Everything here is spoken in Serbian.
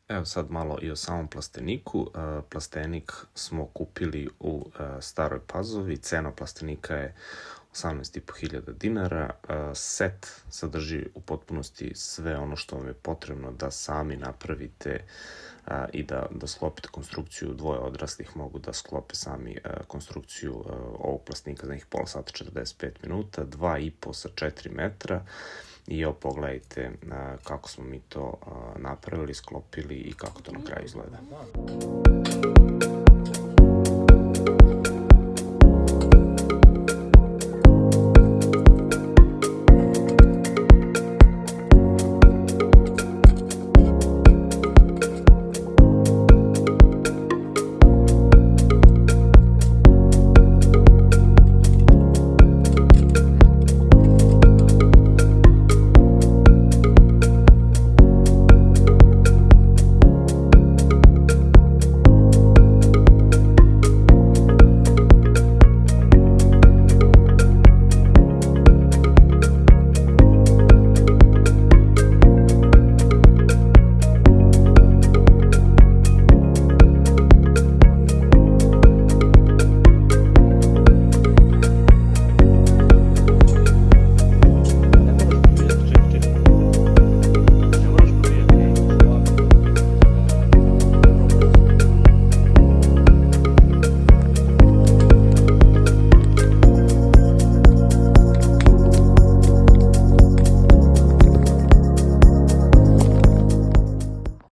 Evo sad malo i o samom plasteniku. Plastenik smo kupili u Staroj Pazovi. Cena plastenika je 18.500 dinara. Set sadrži u potpunosti sve ono što vam je potrebno da sami napravite i da sklopite konstrukciju. Dvoje odraslih mogu da sklope sami konstrukciju ovog plastenika za nekih pola sata, 45 minuta, 2,5 sa 4 metra. I evo pogledajte kako smo mi to napravili, sklopili i kako to na kraju izgleda.